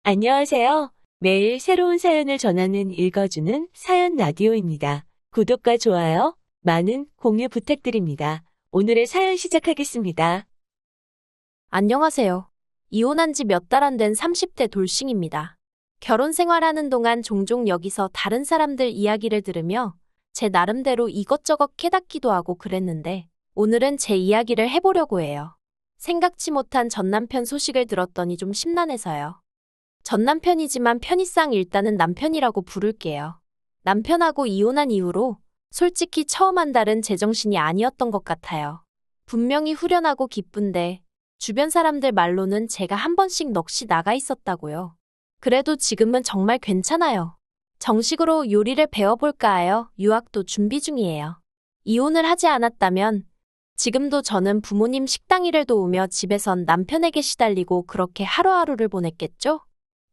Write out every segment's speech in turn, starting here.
안녕하세요. 매일 새로운 사연을 전하는 읽어주는 사연 라디오입니다. 구독과 좋아요, 많은 공유 부탁드립니다. 오늘의 사연 시작하겠습니다. 안녕하세요. 이혼한 지 몇 달 안 된 30대 돌싱입니다. 결혼 생활하는 동안 종종 여기서 다른 사람들 이야기를 들으며 제 나름대로 이것저것 깨닫기도 하고 그랬는데 오늘은 제 이야기를 해보려고 해요. 생각지 못한 전남편 소식을 들었더니 좀 심란해서요. 전남편이지만 편의상 일단은 남편이라고 부를게요. 남편하고 이혼한 이후로 솔직히 처음 한 달은 제정신이 아니었던 것 같아요. 분명히 후련하고 기쁜데 주변 사람들 말로는 제가 한 번씩 넋이 나가 있었다고요. 그래도 지금은 정말 괜찮아요. 정식으로 요리를 배워볼까 하여 유학도 준비 중이에요. 이혼을 하지 않았다면 지금도 저는 부모님 식당 일을 도우며 집에선 남편에게 시달리고 그렇게 하루하루를 보냈겠죠?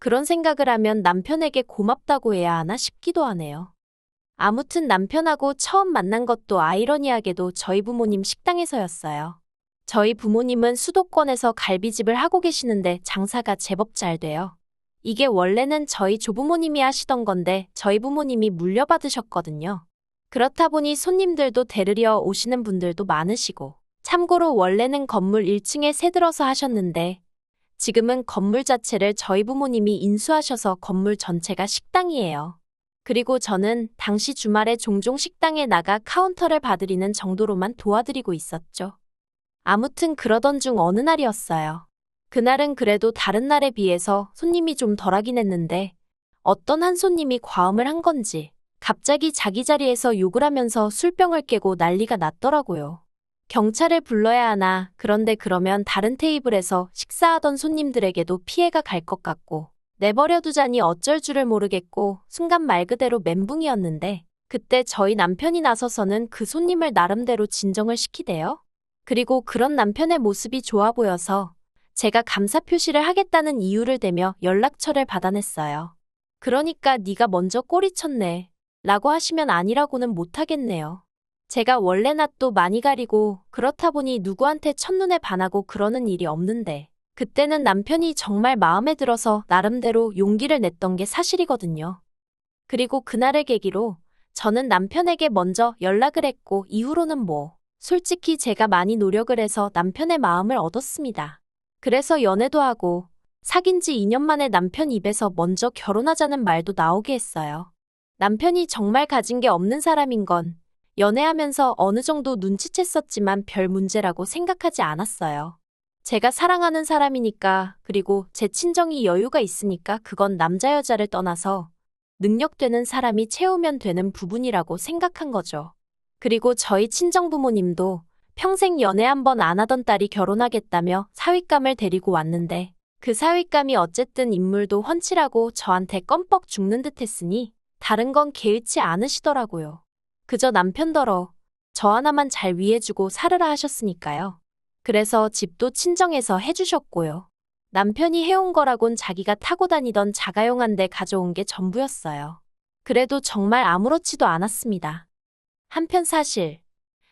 그런 생각을 하면 남편에게 고맙다고 해야 하나 싶기도 하네요. 아무튼 남편하고 처음 만난 것도 아이러니하게도 저희 부모님 식당에서였어요. 저희 부모님은 수도권에서 갈비집을 하고 계시는데 장사가 제법 잘 돼요. 이게 원래는 저희 조부모님이 하시던 건데 저희 부모님이 물려받으셨거든요. 그렇다 보니 손님들도 데리러 오시는 분들도 많으시고, 참고로 원래는 건물 1층에 새들어서 하셨는데 지금은 건물 자체를 저희 부모님이 인수하셔서 건물 전체가 식당이에요. 그리고 저는 당시 주말에 종종 식당에 나가 카운터를 봐드리는 정도로만 도와드리고 있었죠. 아무튼 그러던 중 어느 날이었어요. 그날은 그래도 다른 날에 비해서 손님이 좀 덜하긴 했는데 어떤 한 손님이 과음을 한 건지 갑자기 자기 자리에서 욕을 하면서 술병을 깨고 난리가 났더라고요. 경찰을 불러야 하나, 그런데 그러면 다른 테이블에서 식사하던 손님들에게도 피해가 갈 것 같고 내버려 두자니 어쩔 줄을 모르겠고 순간 말 그대로 멘붕이었는데 그때 저희 남편이 나서서는 그 손님을 나름대로 진정을 시키대요. 그리고 그런 남편의 모습이 좋아 보여서 제가 감사 표시를 하겠다는 이유를 대며 연락처를 받아냈어요. 그러니까 네가 먼저 꼬리쳤네 라고 하시면 아니라고는 못하겠네요. 제가 원래 낯도 많이 가리고 그렇다 보니 누구한테 첫눈에 반하고 그러는 일이 없는데 그때는 남편이 정말 마음에 들어서 나름대로 용기를 냈던 게 사실이거든요. 그리고 그날을 계기로 저는 남편에게 먼저 연락을 했고 이후로는 솔직히 제가 많이 노력을 해서 남편의 마음을 얻었습니다. 그래서 연애도 하고 사귄 지 2년 만에 남편 입에서 먼저 결혼하자는 말도 나오게 했어요. 남편이 정말 가진 게 없는 사람인 건 연애하면서 어느 정도 눈치챘었지만 별 문제라고 생각하지 않았어요. 제가 사랑하는 사람이니까, 그리고 제 친정이 여유가 있으니까 그건 남자 여자를 떠나서 능력되는 사람이 채우면 되는 부분이라고 생각한 거죠. 그리고 저희 친정 부모님도 평생 연애 한 번 안 하던 딸이 결혼하겠다며 사윗감을 데리고 왔는데 그 사윗감이 어쨌든 인물도 훤칠하고 저한테 껌뻑 죽는 듯 했으니 다른 건 개의치 않으시더라고요. 그저 남편더러 저 하나만 잘 위해주고 살으라 하셨으니까요. 그래서 집도 친정에서 해주셨고요. 남편이 해온 거라곤 자기가 타고 다니던 자가용 한 대 가져온 게 전부였어요. 그래도 정말 아무렇지도 않았습니다. 한편 사실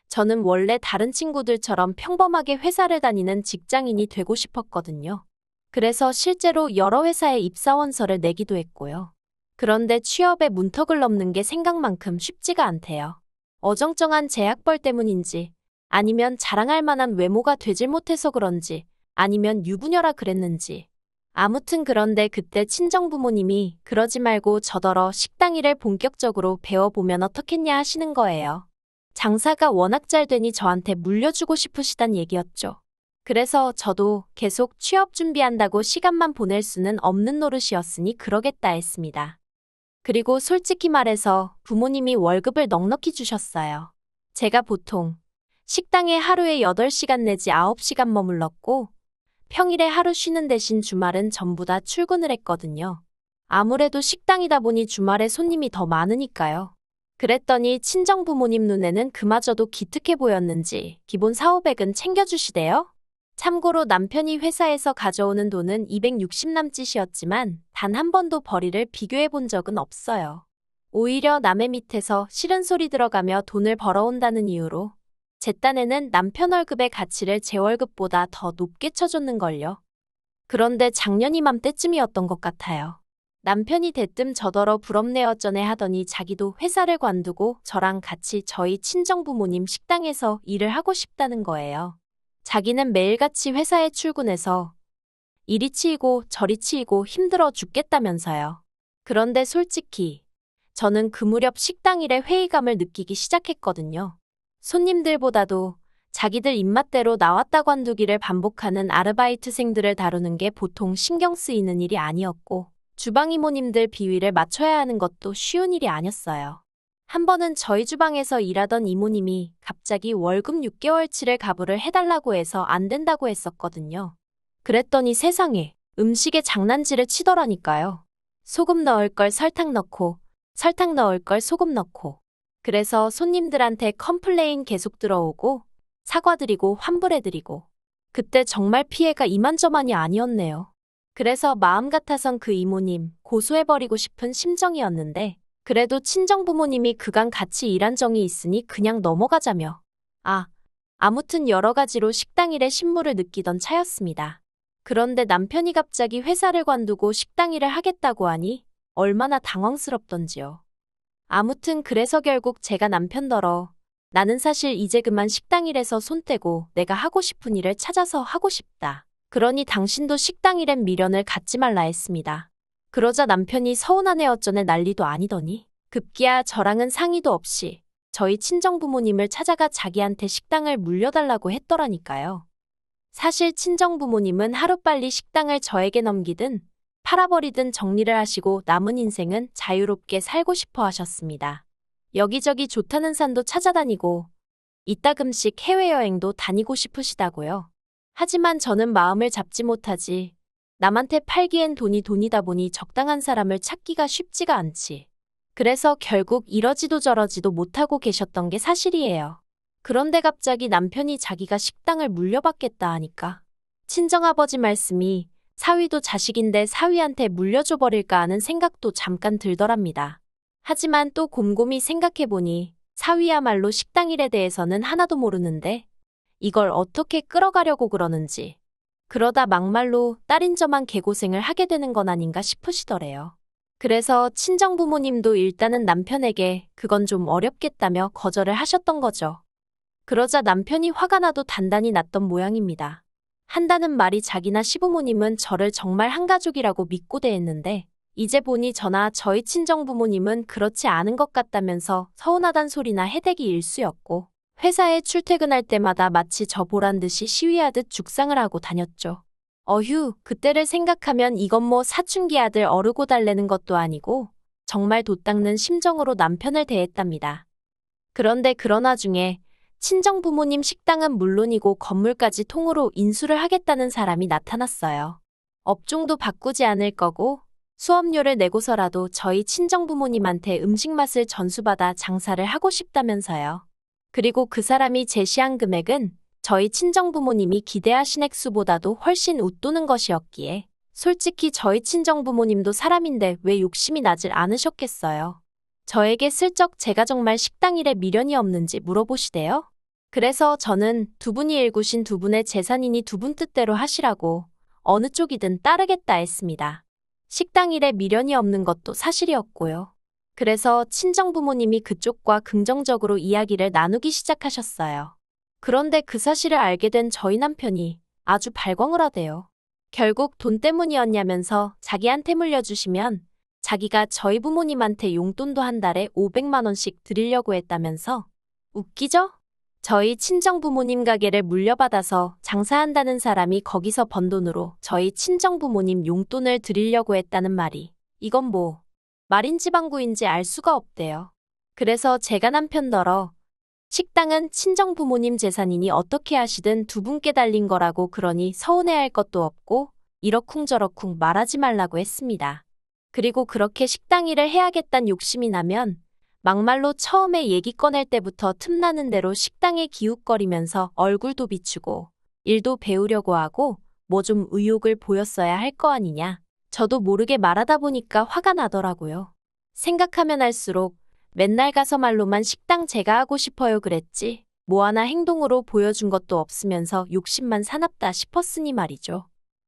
저는 원래 다른 친구들처럼 평범하게 회사를 다니는 직장인이 되고 싶었거든요. 그래서 실제로 여러 회사에 입사원서를 내기도 했고요. 그런데 취업의 문턱을 넘는 게 생각만큼 쉽지가 않대요. 어정쩡한 제 학벌 때문인지, 아니면 자랑할 만한 외모가 되질 못해서 그런지, 아니면 유부녀라 그랬는지. 아무튼 그런데 그때 친정부모님이 그러지 말고 저더러 식당 일을 본격적으로 배워보면 어떻겠냐 하시는 거예요. 장사가 워낙 잘 되니 저한테 물려주고 싶으시단 얘기였죠. 그래서 저도 계속 취업 준비한다고 시간만 보낼 수는 없는 노릇이었으니 그러겠다 했습니다. 그리고 솔직히 말해서 부모님이 월급을 넉넉히 주셨어요. 제가 보통 식당에 하루에 8시간 내지 9시간 머물렀고 평일에 하루 쉬는 대신 주말은 전부 다 출근을 했거든요. 아무래도 식당이다 보니 주말에 손님이 더 많으니까요. 그랬더니 친정 부모님 눈에는 그마저도 기특해 보였는지 기본 4,500은 챙겨주시대요. 참고로 남편이 회사에서 가져오는 돈은 260 남짓이었지만 단 한 번도 벌이를 비교해 본 적은 없어요. 오히려 남의 밑에서 싫은 소리 들어가며 돈을 벌어온다는 이유로 제 딴에는 남편 월급의 가치를 제 월급보다 더 높게 쳐줬는걸요. 그런데 작년 이맘때쯤이었던 것 같아요. 남편이 대뜸 저더러 부럽네 어쩌네 하더니 자기도 회사를 관두고 저랑 같이 저희 친정부모님 식당에서 일을 하고 싶다는 거예요. 자기는 매일같이 회사에 출근해서 이리 치이고 저리 치이고 힘들어 죽겠다면서요. 그런데 솔직히 저는 그 무렵 식당 일에 회의감을 느끼기 시작했거든요. 손님들보다도 자기들 입맛대로 나왔다 관두기를 반복하는 아르바이트생들을 다루는 게 보통 신경 쓰이는 일이 아니었고, 주방 이모님들 비위를 맞춰야 하는 것도 쉬운 일이 아니었어요. 한 번은 저희 주방에서 일하던 이모님이 갑자기 월급 6개월치를 가부를 해달라고 해서 안 된다고 했었거든요. 그랬더니 세상에 음식에 장난질을 치더라니까요. 소금 넣을 걸 설탕 넣고, 설탕 넣을 걸 소금 넣고. 그래서 손님들한테 컴플레인 계속 들어오고, 사과드리고 환불해드리고. 그때 정말 피해가 이만저만이 아니었네요. 그래서 마음 같아선 그 이모님 고소해버리고 싶은 심정이었는데, 그래도 친정부모님이 그간 같이 일한 정이 있으니 그냥 넘어가자며. 아무튼 여러 가지로 식당 일에 신물을 느끼던 차였습니다. 그런데 남편이 갑자기 회사를 관두고 식당 일을 하겠다고 하니 얼마나 당황스럽던지요. 아무튼 그래서 결국 제가 남편더러 나는 사실 이제 그만 식당 일에서 손 떼고 내가 하고 싶은 일을 찾아서 하고 싶다. 그러니 당신도 식당 일엔 미련을 갖지 말라 했습니다. 그러자 남편이 서운하네 어쩌네 난리도 아니더니 급기야 저랑은 상의도 없이 저희 친정부모님을 찾아가 자기한테 식당을 물려달라고 했더라니까요. 사실 친정부모님은 하루빨리 식당을 저에게 넘기든 팔아버리든 정리를 하시고 남은 인생은 자유롭게 살고 싶어 하셨습니다. 여기저기 좋다는 산도 찾아다니고 이따금씩 해외여행도 다니고 싶으시다고요. 하지만 저는 마음을 잡지 못하지. 남한테 팔기엔 돈이 돈이다 보니 적당한 사람을 찾기가 쉽지가 않지. 그래서 결국 이러지도 저러지도 못하고 계셨던 게 사실이에요. 그런데 갑자기 남편이 자기가 식당을 물려받겠다 하니까 친정아버지 말씀이 사위도 자식인데 사위한테 물려줘 버릴까 하는 생각도 잠깐 들더랍니다. 하지만 또 곰곰이 생각해보니 사위야말로 식당 일에 대해서는 하나도 모르는데 이걸 어떻게 끌어가려고 그러는지 그러다 막말로 딸인 저만 개고생을 하게 되는 건 아닌가 싶으시더래요. 그래서 친정부모님도 일단은 남편에게 그건 좀 어렵겠다며 거절을 하셨던 거죠. 그러자 남편이 화가 나도 단단히 났던 모양입니다. 한다는 말이 자기나 시부모님은 저를 정말 한 가족이라고 믿고 대했는데 이제 보니 저나 저희 친정부모님은 그렇지 않은 것 같다면서 서운하단 소리나 해대기 일쑤였고 회사에 출퇴근할 때마다 마치 저 보란 듯이 시위하듯 죽상을 하고 다녔죠. 어휴, 그때를 생각하면 이건 뭐 사춘기 아들 어르고 달래는 것도 아니고 정말 돛닦는 심정으로 남편을 대했답니다. 그런데 그런 와중에 친정부모님 식당은 물론이고 건물까지 통으로 인수를 하겠다는 사람이 나타났어요. 업종도 바꾸지 않을 거고 수업료를 내고서라도 저희 친정부모님한테 음식 맛을 전수받아 장사를 하고 싶다면서요. 그리고 그 사람이 제시한 금액은 저희 친정부모님이 기대하신 액수보다도 훨씬 웃도는 것이었기에 솔직히 저희 친정부모님도 사람인데 왜 욕심이 나질 않으셨겠어요. 저에게 슬쩍 제가 정말 식당 일에 미련이 없는지 물어보시대요. 그래서 저는 두 분이 일구신 두 분의 재산이니 두 분 뜻대로 하시라고 어느 쪽이든 따르겠다 했습니다. 식당 일에 미련이 없는 것도 사실이었고요. 그래서 친정부모님이 그쪽과 긍정적으로 이야기를 나누기 시작하셨어요. 그런데 그 사실을 알게 된 저희 남편이 아주 발광을 하대요. 결국 돈 때문이었냐면서 자기한테 물려주시면 자기가 저희 부모님한테 용돈도 한 달에 500만 원씩 드리려고 했다면서. 웃기죠? 저희 친정부모님 가게를 물려받아서 장사한다는 사람이 거기서 번 돈으로 저희 친정부모님 용돈을 드리려고 했다는 말이 이건 뭐 말인지 방구인지 알 수가 없대요. 그래서 제가 남편더러 식당은 친정부모님 재산이니 어떻게 하시든 두 분께 달린 거라고 그러니 서운해할 것도 없고 이러쿵저러쿵 말하지 말라고 했습니다. 그리고 그렇게 식당 일을 해야겠단 욕심이 나면 막말로 처음에 얘기 꺼낼 때부터 틈나는 대로 식당에 기웃거리면서 얼굴도 비추고 일도 배우려고 하고 뭐 좀 의욕을 보였어야 할 거 아니냐. 저도 모르게 말하다 보니까 화가 나더라고요. 생각하면 할수록 맨날 가서 말로만 식당 제가 하고 싶어요 그랬지 뭐 하나 행동으로 보여준 것도 없으면서 욕심만 사납다 싶었으니 말이죠.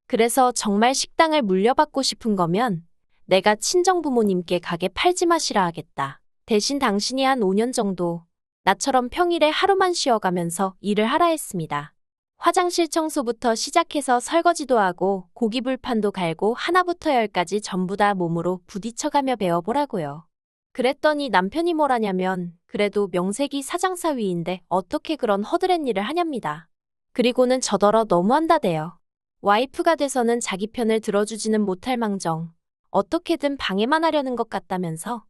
그래서 정말 식당을 물려받고 싶은 거면 내가 친정부모님께 가게 팔지 마시라 하겠다. 대신 당신이 한 5년 정도 나처럼 평일에 하루만 쉬어가면서 일을 하라 했습니다. 화장실 청소부터 시작해서 설거지도 하고 고기불판도 갈고 하나부터 열까지 전부 다 몸으로 부딪혀가며 배워보라고요. 그랬더니 남편이 뭐라냐면 그래도 명색이 사장사위인데 어떻게 그런 허드렛 일을 하냐입니다. 그리고는 저더러 너무한다대요. 와이프가 돼서는 자기 편을 들어주지는 못할 망정 어떻게든 방해만 하려는 것 같다면서.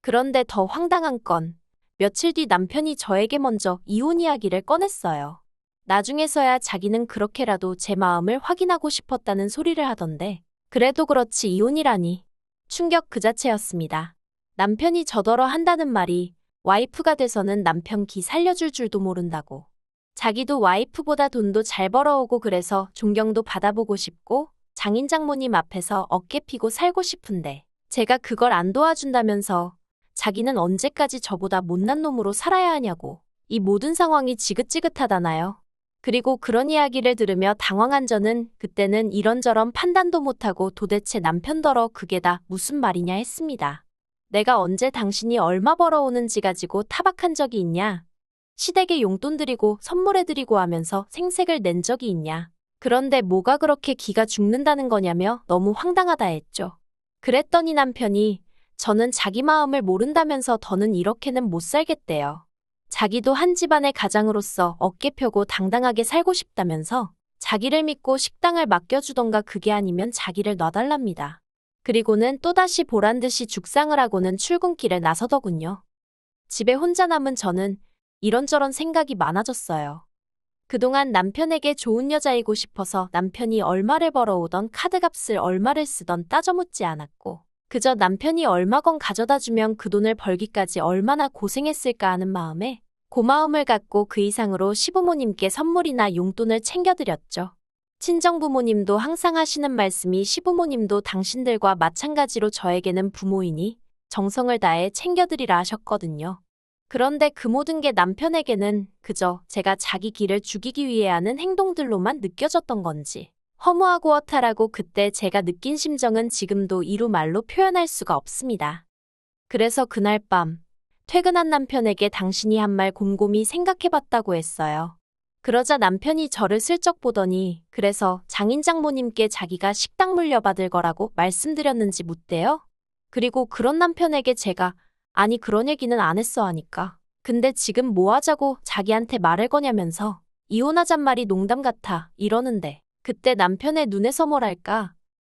그런데 더 황당한 건 며칠 뒤 남편이 저에게 먼저 이혼 이야기를 꺼냈어요. 나중에서야 자기는 그렇게라도 제 마음을 확인하고 싶었다는 소리를 하던데 그래도 그렇지 이혼이라니. 충격 그 자체였습니다. 남편이 저더러 한다는 말이 와이프가 돼서는 남편 기 살려줄 줄도 모른다고. 자기도 와이프보다 돈도 잘 벌어오고 그래서 존경도 받아보고 싶고 장인 장모님 앞에서 어깨 피고 살고 싶은데 제가 그걸 안 도와준다면서 자기는 언제까지 저보다 못난 놈으로 살아야 하냐고. 이 모든 상황이 지긋지긋하다나요. 그리고 그런 이야기를 들으며 당황한 저는 그때는 이런저런 판단도 못하고 도대체 남편더러 그게 다 무슨 말이냐 했습니다. 내가 언제 당신이 얼마 벌어오는지 가지고 타박한 적이 있냐? 시댁에 용돈 드리고 선물해드리고 하면서 생색을 낸 적이 있냐? 그런데 뭐가 그렇게 기가 죽는다는 거냐며 너무 황당하다 했죠. 그랬더니 남편이 저는 자기 마음을 모른다면서 더는 이렇게는 못 살겠대요. 자기도 한 집안의 가장으로서 어깨 펴고 당당하게 살고 싶다면서 자기를 믿고 식당을 맡겨주던가 그게 아니면 자기를 놔달랍니다. 그리고는 또다시 보란듯이 죽상을 하고는 출근길에 나서더군요. 집에 혼자 남은 저는 이런저런 생각이 많아졌어요. 그동안 남편에게 좋은 여자이고 싶어서 남편이 얼마를 벌어오던 카드값을 얼마를 쓰던 따져 묻지 않았고 그저 남편이 얼마건 가져다 주면 그 돈을 벌기까지 얼마나 고생했을까 하는 마음에 고마움을 갖고 그 이상으로 시부모님께 선물이나 용돈을 챙겨드렸죠. 친정부모님도 항상 하시는 말씀이 시부모님도 당신들과 마찬가지로 저에게는 부모이니 정성을 다해 챙겨드리라 하셨거든요. 그런데 그 모든 게 남편에게는 그저 제가 자기 기를 죽이기 위해 하는 행동들로만 느껴졌던 건지 허무하고 허탈하고 그때 제가 느낀 심정은 지금도 이루 말로 표현할 수가 없습니다. 그래서 그날 밤 퇴근한 남편에게 당신이 한 말 곰곰이 생각해봤다고 했어요. 그러자 남편이 저를 슬쩍 보더니 그래서 장인 장모님께 자기가 식당 물려받을 거라고 말씀드렸는지 묻대요. 그리고 그런 남편에게 제가 아니 그런 얘기는 안 했어 하니까 근데 지금 뭐 하자고 자기한테 말을 거냐면서 이혼하잔 말이 농담 같아 이러는데 그때 남편의 눈에서 뭐랄까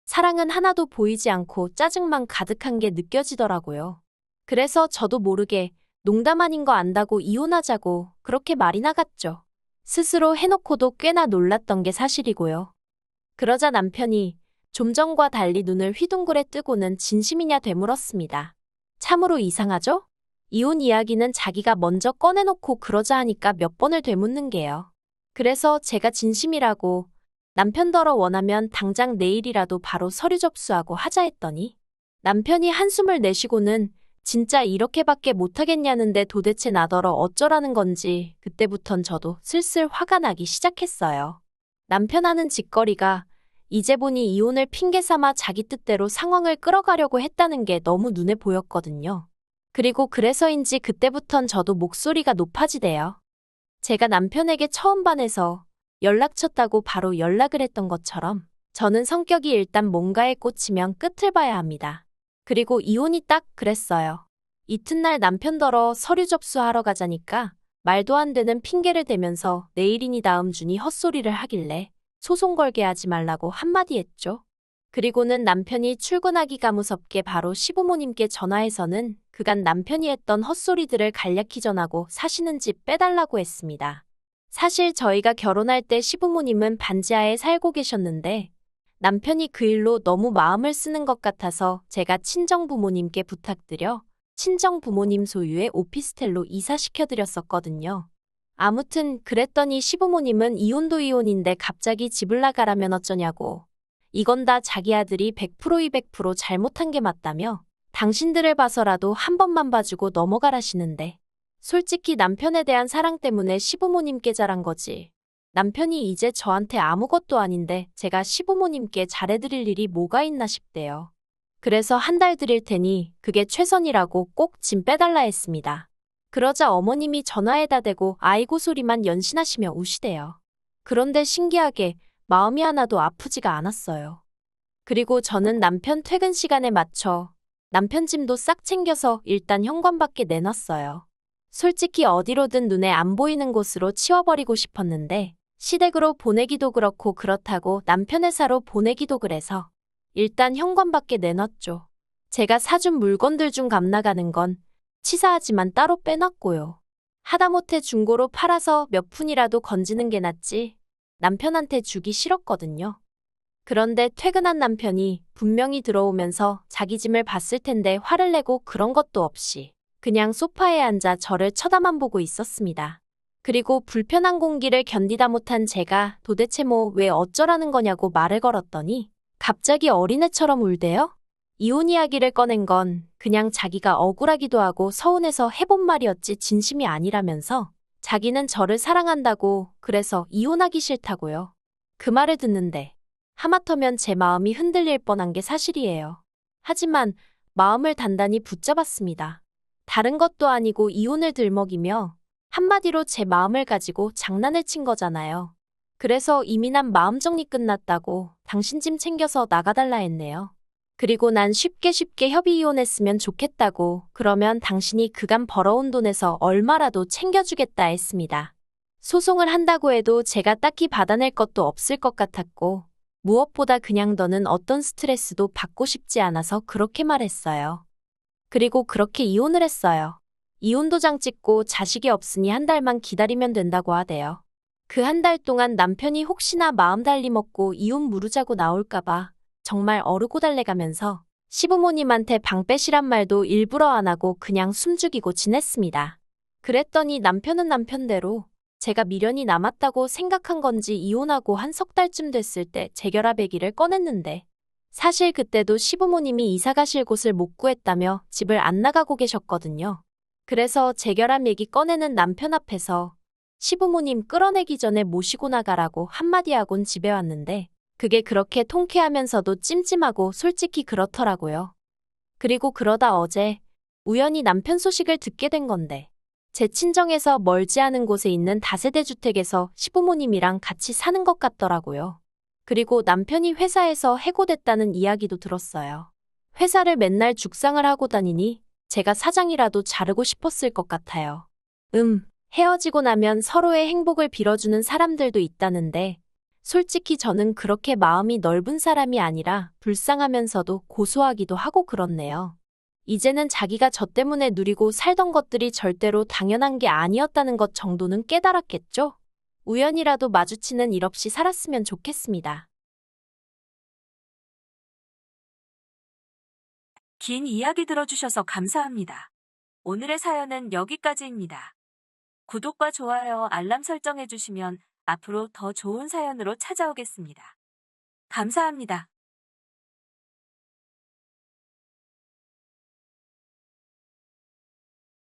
사랑은 하나도 보이지 않고 짜증만 가득한 게 느껴지더라고요. 그래서 저도 모르게 농담 아닌 거 안다고 이혼하자고 그렇게 말이 나갔죠. 스스로 해놓고도 꽤나 놀랐던 게 사실이고요. 그러자 남편이 좀 전과 달리 눈을 휘둥그레 뜨고는 진심이냐 되물었습니다. 참으로 이상하죠? 이혼 이야기는 자기가 먼저 꺼내놓고 그러자 하니까 몇 번을 되묻는 게요. 그래서 제가 진심이라고 남편더러 원하면 당장 내일이라도 바로 서류 접수하고 하자 했더니 남편이 한숨을 내쉬고는 진짜 이렇게밖에 못하겠냐는데 도대체 나더러 어쩌라는 건지 그때부턴 저도 슬슬 화가 나기 시작했어요. 남편 하는 짓거리가 이제 보니 이혼을 핑계 삼아 자기 뜻대로 상황을 끌어가려고 했다는 게 너무 눈에 보였거든요. 그리고 그래서인지 그때부턴 저도 목소리가 높아지대요. 제가 남편에게 처음 반해서 연락쳤다고 바로 연락을 했던 것처럼 저는 성격이 일단 뭔가에 꽂히면 끝을 봐야 합니다. 그리고 이혼이 딱 그랬어요. 이튿날 남편더러 서류 접수하러 가자니까 말도 안 되는 핑계를 대면서 내일이니 다음 주니 헛소리를 하길래 소송 걸게 하지 말라고 한마디 했죠. 그리고는 남편이 출근하기가 무섭게 바로 시부모님께 전화해서는 그간 남편이 했던 헛소리들을 간략히 전하고 사시는 집 빼달라고 했습니다. 사실 저희가 결혼할 때 시부모님은 반지하에 살고 계셨는데 남편이 그 일로 너무 마음을 쓰는 것 같아서 제가 친정부모님께 부탁드려 친정부모님 소유의 오피스텔로 이사시켜드렸었거든요. 아무튼 그랬더니 시부모님은 이혼도 이혼인데 갑자기 집을 나가라면 어쩌냐고. 이건 다 자기 아들이 100% 200% 잘못한 게 맞다며 당신들을 봐서라도 한 번만 봐주고 넘어가라시는데 솔직히 남편에 대한 사랑 때문에 시부모님께 잘한 거지. 남편이 이제 저한테 아무것도 아닌데 제가 시부모님께 잘해드릴 일이 뭐가 있나 싶대요. 그래서 한 달 드릴 테니 그게 최선이라고 꼭 짐 빼달라 했습니다. 그러자 어머님이 전화에다 대고 아이고 소리만 연신하시며 우시대요. 그런데 신기하게 마음이 하나도 아프지가 않았어요. 그리고 저는 남편 퇴근 시간에 맞춰 남편 짐도 싹 챙겨서 일단 현관밖에 내놨어요. 솔직히 어디로든 눈에 안 보이는 곳으로 치워버리고 싶었는데 시댁으로 보내기도 그렇고 그렇다고 남편 회사로 보내기도 그래서 일단 현관밖에 내놨죠. 제가 사준 물건들 중 값나가는 건 치사하지만 따로 빼놨고요. 하다못해 중고로 팔아서 몇 푼이라도 건지는 게 낫지 남편한테 주기 싫었거든요. 그런데 퇴근한 남편이 분명히 들어오면서 자기 짐을 봤을 텐데 화를 내고 그런 것도 없이 그냥 소파에 앉아 저를 쳐다만 보고 있었습니다. 그리고 불편한 공기를 견디다 못한 제가 도대체 왜 어쩌라는 거냐고 말을 걸었더니 갑자기 어린애처럼 울대요. 이혼 이야기를 꺼낸 건 그냥 자기가 억울하기도 하고 서운해서 해본 말이었지 진심이 아니라면서 자기는 저를 사랑한다고 그래서 이혼하기 싫다고요. 그 말을 듣는데 하마터면 제 마음이 흔들릴 뻔한 게 사실이에요. 하지만 마음을 단단히 붙잡았습니다. 다른 것도 아니고 이혼을 들먹이며 한마디로 제 마음을 가지고 장난을 친 거잖아요. 그래서 이미 난 마음 정리 끝났다고 당신 짐 챙겨서 나가달라 했네요. 그리고 난 쉽게 협의 이혼했으면 좋겠다고 그러면 당신이 그간 벌어온 돈에서 얼마라도 챙겨주겠다 했습니다. 소송을 한다고 해도 제가 딱히 받아낼 것도 없을 것 같았고 무엇보다 그냥 너는 어떤 스트레스도 받고 싶지 않아서 그렇게 말했어요. 그리고 그렇게 이혼을 했어요. 이혼 도장 찍고 자식이 없으니 한 달만 기다리면 된다고 하대요. 그 한 달 동안 남편이 혹시나 마음 달리 먹고 이혼 무르자고 나올까봐 정말 어르고 달래가면서 시부모님한테 방 빼시란 말도 일부러 안 하고 그냥 숨죽이고 지냈습니다. 그랬더니 남편은 남편대로 제가 미련이 남았다고 생각한 건지 이혼하고 한 석 달쯤 됐을 때 재결합 얘기를 꺼냈는데 사실 그때도 시부모님이 이사 가실 곳을 못 구했다며 집을 안 나가고 계셨거든요. 그래서 재결합 얘기 꺼내는 남편 앞에서 시부모님 끌어내기 전에 모시고 나가라고 한마디 하곤 집에 왔는데 그게 그렇게 통쾌하면서도 찜찜하고 솔직히 그렇더라고요. 그리고 그러다 어제 우연히 남편 소식을 듣게 된 건데 제 친정에서 멀지 않은 곳에 있는 다세대 주택에서 시부모님이랑 같이 사는 것 같더라고요. 그리고 남편이 회사에서 해고됐다는 이야기도 들었어요. 회사를 맨날 죽상을 하고 다니니 제가 사장이라도 자르고 싶었을 것 같아요. 헤어지고 나면 서로의 행복을 빌어주는 사람들도 있다는데 솔직히 저는 그렇게 마음이 넓은 사람이 아니라 불쌍하면서도 고소하기도 하고 그렇네요. 이제는 자기가 저 때문에 누리고 살던 것들이 절대로 당연한 게 아니었다는 것 정도는 깨달았겠죠? 우연이라도 마주치는 일 없이 살았으면 좋겠습니다. 긴 이야기 들어주셔서 감사합니다. 오늘의 사연은 여기까지입니다. 구독과 좋아요, 알람 설정해주시면 앞으로 더 좋은 사연으로 찾아오겠습니다. 감사합니다.